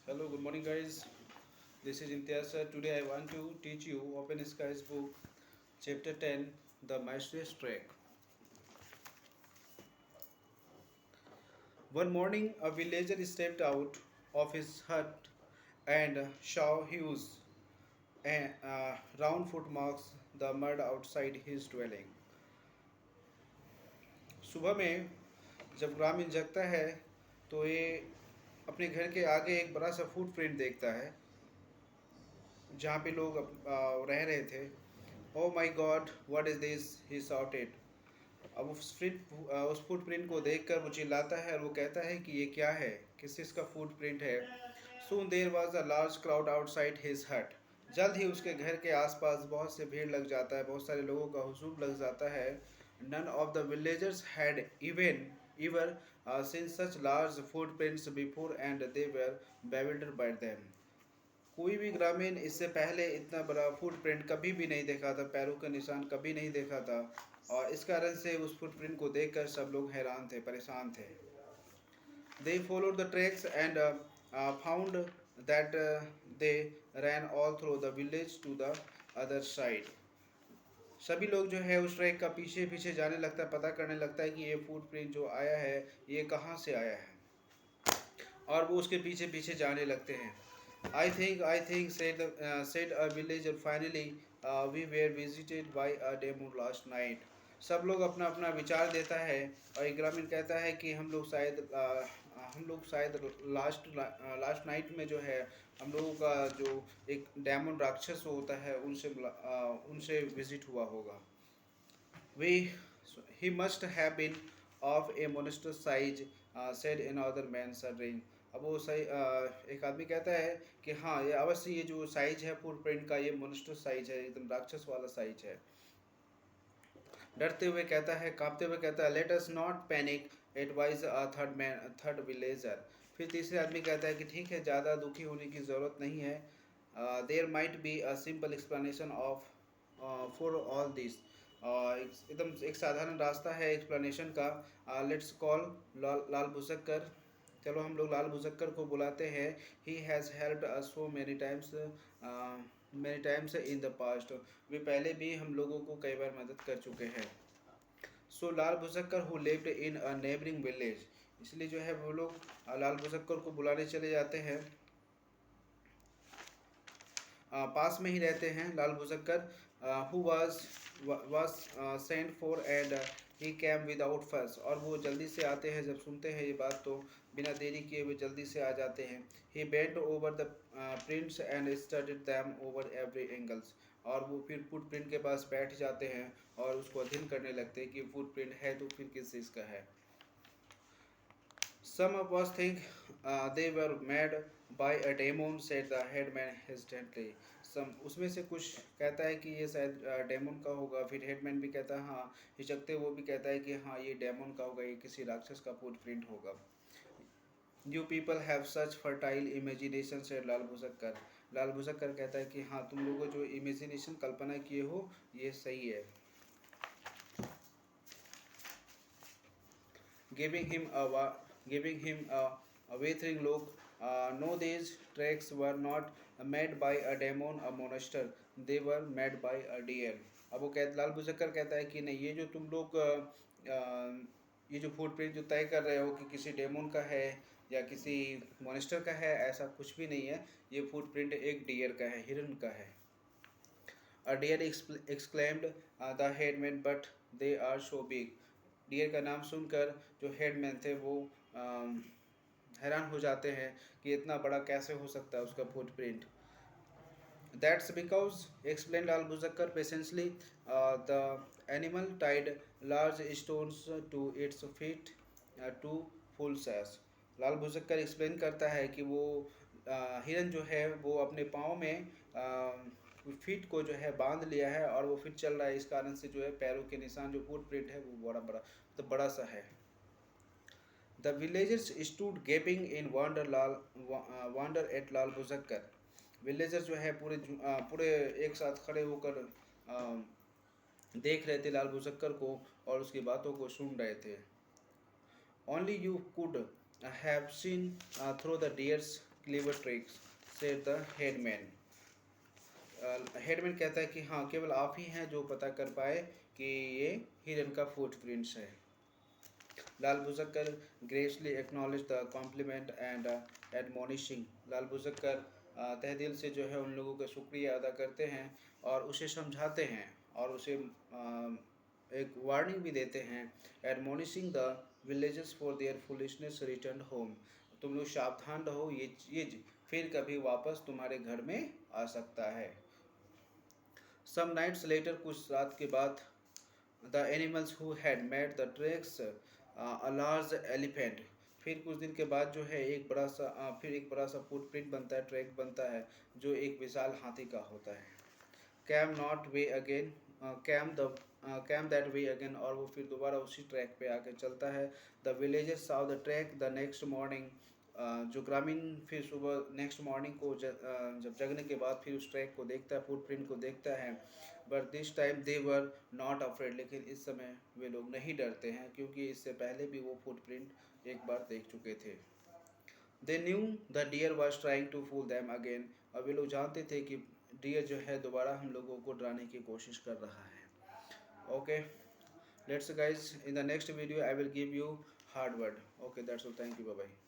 Hello, good morning, guys. This is Imtiaz sir. Today I want to teach you Open Skies book, chapter 10, The Master's Trek. One morning, a villager stepped out of his hut and saw huge round footmarks the mud outside his dwelling. सुबह में जब ग्रामीण जगता है तो ये अपने घर के आगे एक बड़ा सा फुटप्रिंट देखता है जहाँ पे लोग रह रहे थे. Oh my God, what is this, he shouted. अब उस फुटप्रिंट को देखकर वो चिल्लाता है और वो कहता है कि ये क्या है, किस चीज़ का फुटप्रिंट है. Soon there was a large crowd outside his hut. जल्द ही उसके घर के आसपास बहुत से भीड़ लग जाता है, बहुत सारे लोगों का हुजूम लग जाता है. None of the villagers had even ever seen such large footprints before and they were bewildered by them. कोई भी ग्रामीण इससे पहले इतना बड़ा फुटप्रिंट कभी भी नहीं देखा था, पैरों का निशान कभी नहीं देखा था. और इस कारण से उस फुटप्रिंट को देखकर सब लोग हैरान थे, परेशान थे. They followed the tracks and found that they ran all through the village to the other side. सभी लोग जो है उस ट्रैक का पीछे पीछे जाने लगता है, पता करने लगता है कि ये फुटप्रिंट जो आया है ये कहाँ से आया है, और वो उसके पीछे पीछे जाने लगते हैं. I think said a villager finally, we were visited by a demon last night. सब लोग अपना अपना विचार देता है और एक ग्रामीण कहता है कि हम लोग शायद लास्ट नाइट में जो है हम लोगों का जो एक डेमन राक्षस होता है उनसे विजिट हुआ होगा. We he must have been of a monstrous size, said another man shuddering. अब वो सही एक आदमी कहता है कि हाँ ये अवश्य ये जो साइज है फुटप्रिंट का ये monstrous साइज है, एकदम राक्षस वाला साइज है. डरते हुए कहता है, कांपते हुए कहता है, let us not panic, advise a third villager. फिर तीसरे आदमी कहता है कि ठीक है, ज़्यादा दुखी होने की ज़रूरत नहीं है. There might be a simple explanation of for all this. एकदम एक साधारण रास्ता है एक्सप्लेनेशन का. Let's call Lal Bhusakkar. चलो हम लोग लाल भुसक्कर को बुलाते हैं. He has helped us so many times in the past. वे पहले भी हम लोगों को कई बार मदद कर चुके हैं. So Lal Bhusakkar who lived in a neighbouring village. इसलिए जो है वो लोग लाल भुसक्कर को बुलाने चले जाते हैं. पास में ही रहते हैं Lal Bhusakkar. Who was sent for and he came without first. और वो जल्दी से आते हैं, जब सुनते हैं ये बात तो बिना देरी किए हुए जल्दी से आ जाते हैं. He bent over the prints and studied them over every angles. और वो फिर फुटप्रिंट के पास बैठ जाते हैं और उसको अध्ययन करने लगते हैं कि फुटप्रिंट है तो फिर किस चीज़ का है. Some of us think they were made by a demon, said the headman hesitantly. Some उसमें से कुछ कहता है कि ये शायद डेमन का होगा. फिर हेडमैन भी कहता है हाँ, हिचकते वो भी कहता है कि हाँ ये डेमन का होगा, ये किसी राक्षस का फुटप्रिंट होगा. You people have such fertile imagination, said लाल भुसक्कर. लाल भुसक्कर कहता है कि हाँ तुम लोगों जो इमेजिनेशन कल्पना किए हो ये सही है. Giving him a withering look. No, these tracks were not made by a demon, a monster. They were made by a deer. अब वो लाल बुजक्कर कहता है कि नहीं, ये जो तुम लोग ये जो फुटप्रिंट जो तय कर रहे हो कि किसी डेमोन का है या किसी मोनेस्टर का है, ऐसा कुछ भी नहीं है. ये फुटप्रिंट एक डियर का है, हिरन का है. A deer exclaimed the headman, but they are so big. Deer का नाम सुनकर जो हेडमैन थे वो हैरान हो जाते हैं कि इतना बड़ा कैसे हो सकता है उसका footprint. That's because, explained Al Buzakkar patiently, the animal tied large stones to its feet to full sash. Lal Bhujakkar explain करता है कि वो हिरन जो है वो अपने पाँव में फीट को जो है बांध लिया है और वो फिर चल रहा है. इस कारण से जो है पैरों के निशान जो फुटप्रिंट है वो बड़ा बड़ा तो बड़ा सा है. The villagers stood gaping in wonder at Lal Bhujakkar. Villager जो है पूरे एक साथ खड़े होकर देख रहे थे लाल भुजक्कर को और उसकी बातों को सुन रहे थे. Only you could have seen through the deer's clever tricks, said the headman. Headman कहता है कि हाँ केवल आप ही हैं जो पता कर पाए कि ये हिरन का फुटप्रिंट्स है. Lal Bujakkar gracefully acknowledge the compliment and admonishing. Lal Bujakkar तहे दिल से जो है उन लोगों का शुक्रिया अदा करते हैं और उसे समझाते हैं और उसे एक वार्निंग भी देते हैं. Admonishing the villages for their foolishness return home. तुम लोग सावधान रहो, ये चीज फिर कभी वापस तुम्हारे घर में आ सकता है. सम नाइट्स लेटर, कुछ रात के बाद, the animals who had made the tracks a large elephant. फिर कुछ दिन के बाद जो है फिर एक बड़ा सा फुटप्रिंट बनता है, ट्रैक बनता है जो एक विशाल हाथी का होता है. Came not way again, came that way again. और वो फिर दोबारा उसी ट्रैक पे आके चलता है. द विलेजर्स साउ the track the next morning. जो ग्रामीण फिर सुबह नेक्स्ट मॉर्निंग को जब जगने के बाद फिर उस ट्रैक को देखता है, फुटप्रिंट को देखता है. But this time they were not afraid. लेकिन इस समय वे लोग नहीं डरते हैं क्योंकि इससे पहले भी वो फुटप्रिंट एक बार देख चुके थे. They knew the deer was trying to fool them again. और वे लोग जानते थे कि डियर जो है दोबारा हम लोगों को डराने की कोशिश कर रहा है. Okay, let's guys, in the next video I will give you hard word. Okay, that's all. Thank you, bye bye.